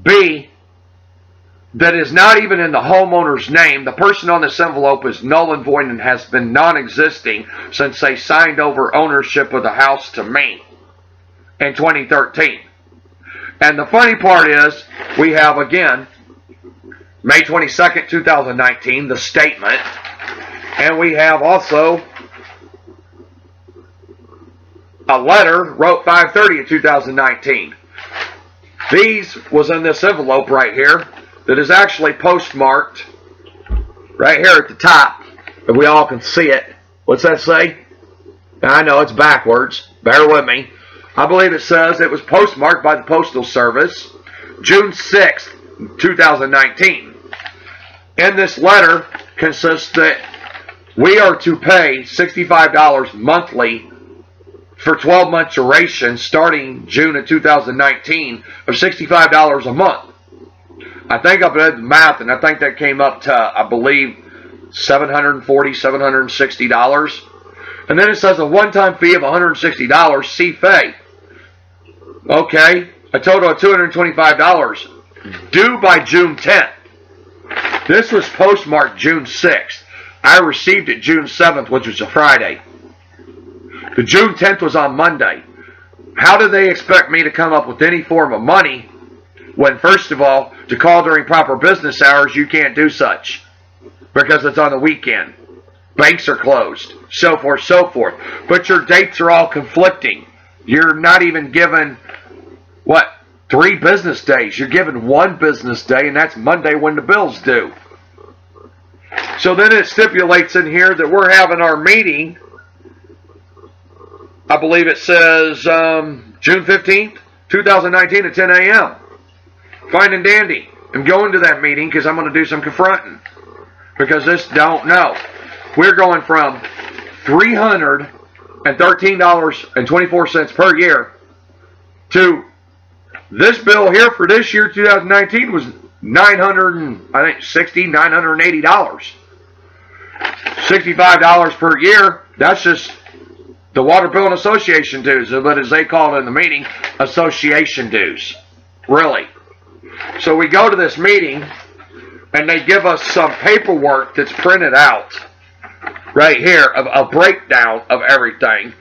B, that is not even in the homeowner's name. The person on this envelope is null and void and has been non-existing since they signed over ownership of the house to me in 2013. And the funny part is, we have again, May 22nd, 2019, the statement, and we have also a letter wrote 5/30 of 2019. These was in this envelope right here that is actually postmarked right here at the top, if we all can see it. What's that say? I know it's backwards. Bear with me. I believe it says it was postmarked by the Postal Service June 6th, 2019. In this letter consists that we are to pay $65 monthly for 12-month duration starting June of 2019 of $65 a month. I think I've done the math, and I think that came up to, I believe, $740, $760. And then it says a one-time fee of $160, CFA. Okay, a total of $225, due by June 10th. This was postmarked June 6th. I received it June 7th, which was a Friday. The June 10th was on Monday. How do they expect me to come up with any form of money when, first of all, to call during proper business hours, you can't do such because it's on the weekend. Banks are closed, so forth, so forth. But your dates are all conflicting. You're not even given, 3 business days. You're given 1 business day, and that's Monday when the bill's due. So then it stipulates in here that we're having our meeting, I believe it says June 15th, 2019 at 10 a.m. Fine and dandy. I'm going to that meeting because I'm going to do some confronting. Because this don't know. We're going from $313.24 per year to this bill here for this year, 2019, was $980. $65 per year. That's just the Water Bill and Association dues, but as they call it in the meeting, association dues. Really. So we go to this meeting, and they give us some paperwork that's printed out right here, of a breakdown of everything.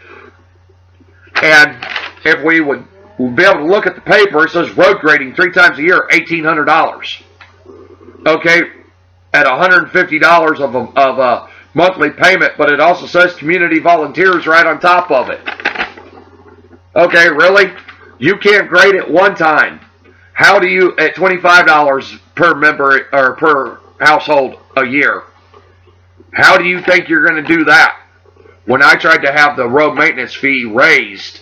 And if we would be able to look at the paper, it says road grading 3 times a year, $1,800. Okay, at $150 of a monthly payment, but it also says community volunteers right on top of it. Okay, really? You can't grade it one time. How do you, at $25 per member or per household a year, how do you think you're going to do that? When I tried to have the road maintenance fee raised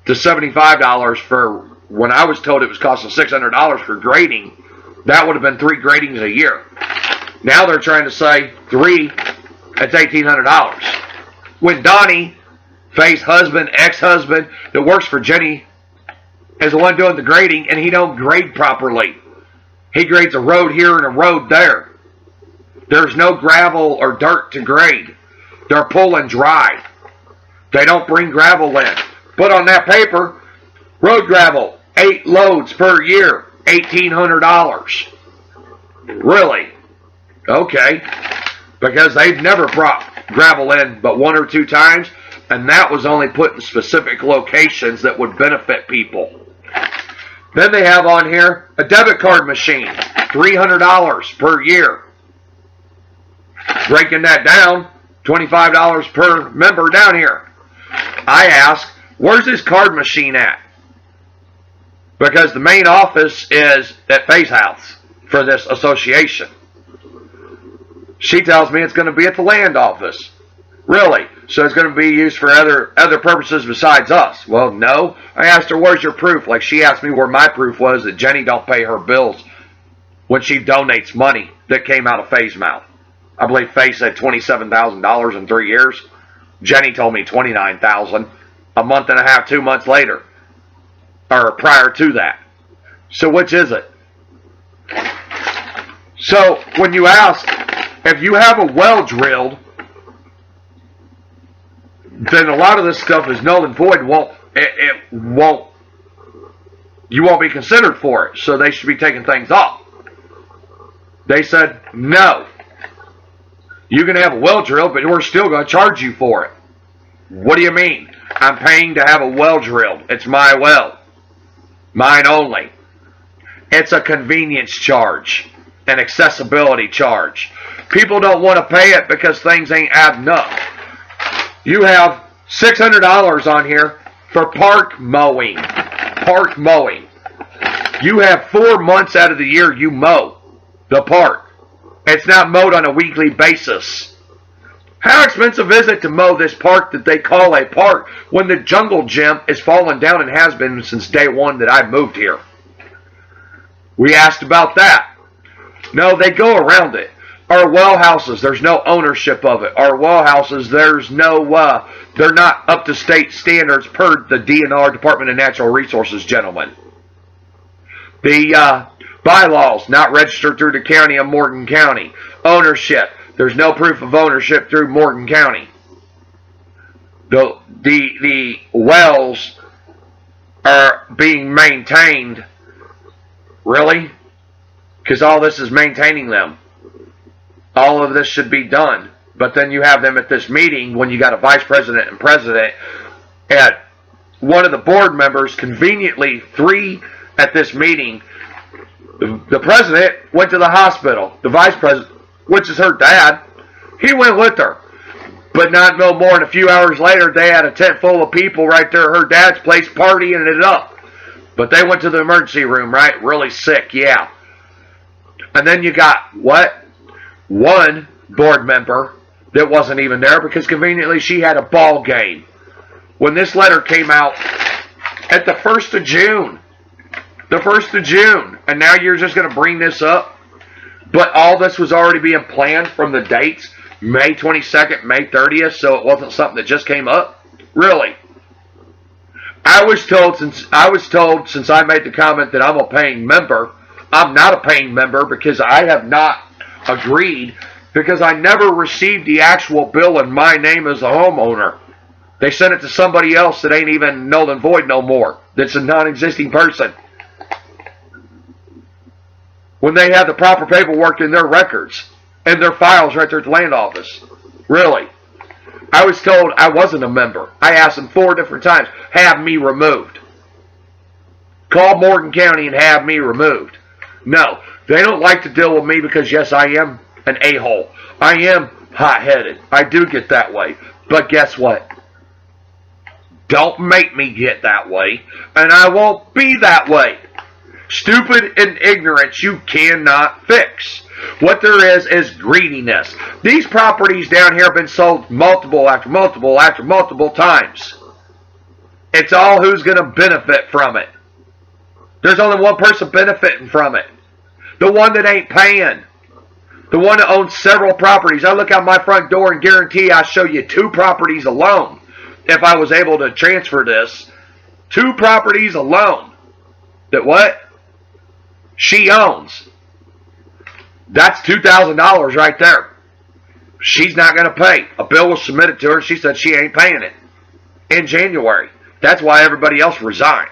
to $75 for, when I was told it was costing $600 for grading, that would have been 3 gradings a year. Now they're trying to say 3, that's $1,800. When Donnie, Faye's husband, ex-husband, that works for Jenny, is the one doing the grading, and he don't grade properly. He grades a road here and a road there. There's no gravel or dirt to grade. They're pulling dry. They don't bring gravel in. Put on that paper, road gravel, 8 loads per year, $1,800. Really? Okay. Because they've never brought gravel in but 1 or 2 times, and that was only put in specific locations that would benefit people. Then they have on here a debit card machine, $300 per year. Breaking that down, $25 per member down here. I ask, where's this card machine at? Because the main office is at Faye's house for this association. She tells me it's going to be at the land office. Really? So it's going to be used for other purposes besides us? Well, no. I asked her, where's your proof? Like she asked me where my proof was that Jenny don't pay her bills when she donates money that came out of Faye's mouth. I believe Faye said $27,000 in 3 years. Jenny told me $29,000 a month and a half, 2 months later. Or prior to that. So which is it? So when you ask, if you have a well drilled, then a lot of this stuff is null and void. It won't you won't be considered for it, so they should be taking things off. They said, no. You can have a well drilled, but we're still going to charge you for it. What do you mean? I'm paying to have a well drilled. It's my well. Mine only. It's a convenience charge, an accessibility charge. People don't want to pay it because things ain't adding up. You have $600 on here for park mowing. Park mowing. You have 4 months out of the year you mow the park. It's not mowed on a weekly basis. How expensive is it to mow this park that they call a park when the jungle gym is falling down and has been since day one that I moved here? We asked about that. No, they go around it. Our well houses, there's no ownership of it. Our well houses, there's no, they're not up to state standards per the DNR, Department of Natural Resources, gentlemen. The bylaws, not registered through the county of Morgan County. Ownership, there's no proof of ownership through Morgan County. The wells are being maintained. Really? Because all this is maintaining them. All of this should be done. But then you have them at this meeting when you got a vice president and president, and one of the board members, conveniently 3 at this meeting. The president went to the hospital. The vice president, which is her dad, he went with her. But not no more than a few hours later, they had a tent full of people right there at her dad's place partying it up. But they went to the emergency room, right? Really sick, yeah. And then you got, what? One board member that wasn't even there because conveniently she had a ball game. When this letter came out at the 1st of June. The 1st of June. And now you're just going to bring this up? But all this was already being planned from the dates. May 22nd, May 30th. So it wasn't something that just came up? Really? I was told since I made the comment that I'm a paying member, I'm not a paying member because I have not agreed, because I never received the actual bill in my name as a homeowner. They sent it to somebody else that ain't even null and void no more. That's a non-existing person. When they have the proper paperwork in their records and their files right there at the land office. Really. I was told I wasn't a member. I asked them 4 different times, have me removed. Call Morgan County and have me removed. No, they don't like to deal with me because, yes, I am an a-hole. I am hot-headed. I do get that way. But guess what? Don't make me get that way, and I won't be that way. Stupid and ignorance you cannot fix. What there is greediness. These properties down here have been sold multiple after multiple after multiple times. It's all who's going to benefit from it. There's only one person benefiting from it. The one that ain't paying. The one that owns several properties. I look out my front door and guarantee I show you 2 properties alone. If I was able to transfer this. 2 properties alone. That what? She owns. That's $2,000 right there. She's not going to pay. A bill was submitted to her. She said she ain't paying it. In January. That's why everybody else resigned.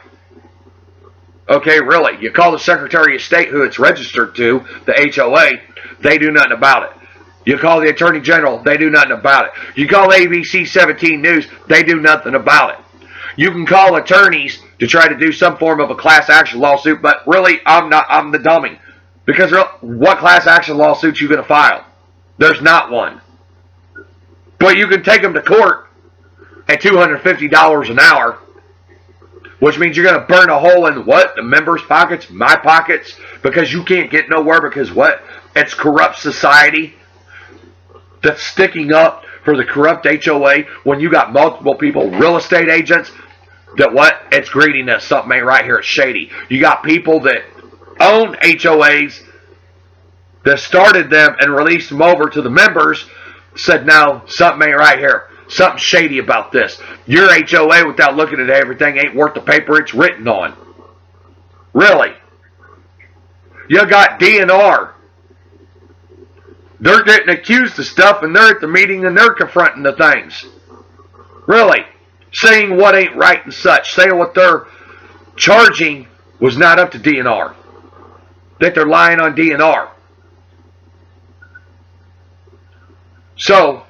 Okay, really. You call the Secretary of State who it's registered to, the HOA, they do nothing about it. You call the Attorney General, they do nothing about it. You call ABC 17 News, they do nothing about it. You can call attorneys to try to do some form of a class action lawsuit, but really, I'm the dummy. Because what class action lawsuit you going to file? There's not one. But you can take them to court at $250 an hour, which means you're going to burn a hole in what? The members' pockets, my pockets, because you can't get nowhere because what? It's corrupt society that's sticking up for the corrupt HOA when you got multiple people, real estate agents, that what? It's greediness. Something ain't right here. It's shady. You got people that own HOAs that started them and released them over to the members, said, no, something ain't right here. Something shady about this. Your HOA, without looking at everything, ain't worth the paper it's written on. Really. You got DNR. They're getting accused of stuff, and they're at the meeting, and they're confronting the things. Really. Saying what ain't right and such. Saying what they're charging was not up to DNR. That they're lying on DNR. So,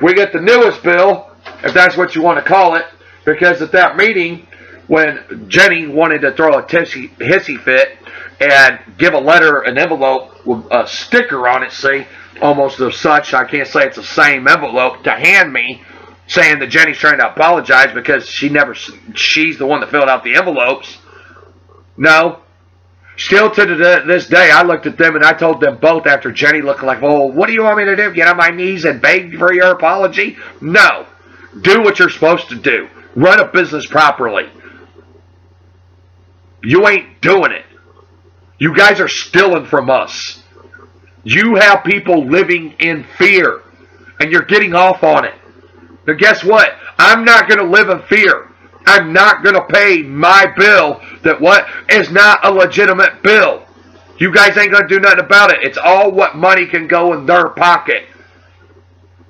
we get the newest bill, if that's what you want to call it, because at that meeting, when Jenny wanted to throw a hissy fit and give a letter, an envelope with a sticker on it, see, almost of such, I can't say it's the same envelope, to hand me, saying that Jenny's trying to apologize because she's the one that filled out the envelopes. No. Still to this day, I looked at them and I told them both after Jenny looked like, well, what do you want me to do? Get on my knees and beg for your apology? No. Do what you're supposed to do. Run a business properly. You ain't doing it. You guys are stealing from us. You have people living in fear, and you're getting off on it. Now guess what? I'm not going to live in fear. I'm not going to pay my bill that is not a legitimate bill. You guys ain't going to do nothing about it. It's all what money can go in their pocket.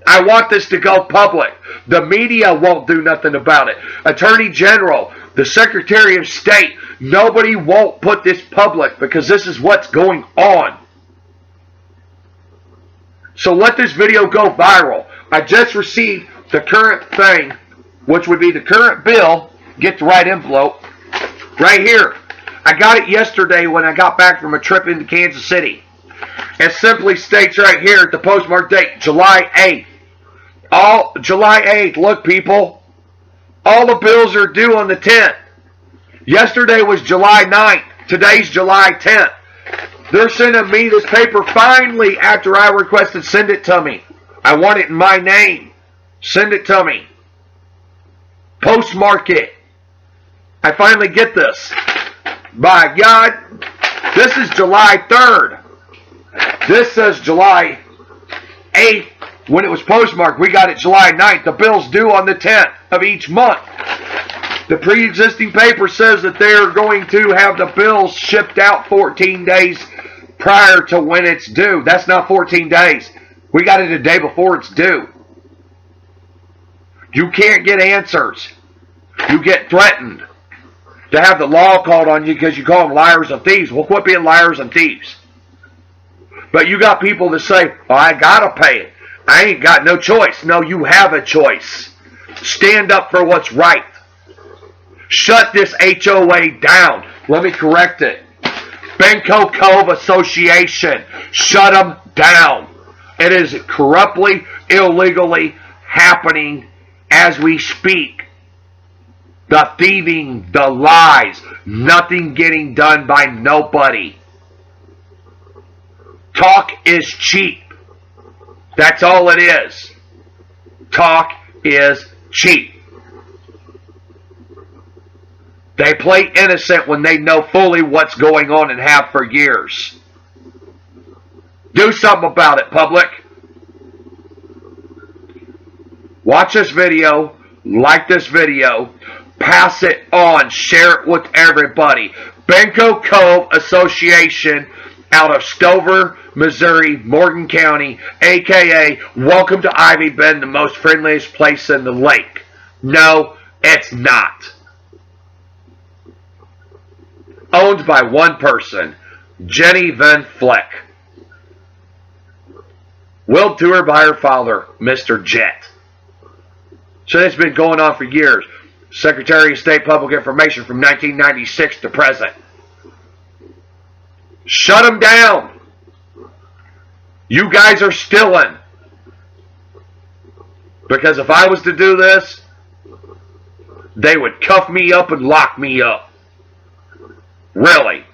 I want this to go public. The media won't do nothing about it. Attorney General, the Secretary of State, nobody won't put this public because this is what's going on. So let this video go viral. I just received the current thing, which would be the current bill. Get the right envelope. Right here. I got it yesterday when I got back from a trip into Kansas City. It simply states right here at the postmark date, July 8th. July 8th. Look, people. All the bills are due on the 10th. Yesterday was July 9th. Today's July 10th. They're sending me this paper finally after I requested send it to me. I want it in my name. Send it to me. Postmark it. I finally get this. By God, this is July 3rd. This says July 8th. When it was postmarked, we got it July 9th. The bill's due on the 10th of each month. The pre-existing paper says that they're going to have the bills shipped out 14 days prior to when it's due. That's not 14 days. We got it a day before it's due. You can't get answers. You get threatened to have the law called on you because you call them liars and thieves. Well, quit being liars and thieves. But you got people that say, oh, I gotta pay it. I ain't got no choice. No, you have a choice. Stand up for what's right. Shut this HOA down. Let me correct it. BENDCO COVE Association. Shut them down. It is corruptly, illegally happening as we speak. The thieving, the lies, nothing getting done by nobody. Talk is cheap. That's all it is. Talk is cheap. They play innocent when they know fully what's going on and have for years. Do something about it, public. Watch this video, like this video, pass it on, share it with everybody. BENDCO COVE Association out of Stover, Missouri, Morgan County, a.k.a. welcome to Ivy Bend, the most friendliest place in the lake. No, it's not. Owned by one person, Jenny Van Fleck. Willed to her by her father, Mr. Jet. So it's been going on for years. Secretary of State Public Information from 1996 to present. Shut them down. You guys are stealing. Because if I was to do this, they would cuff me up and lock me up. Really.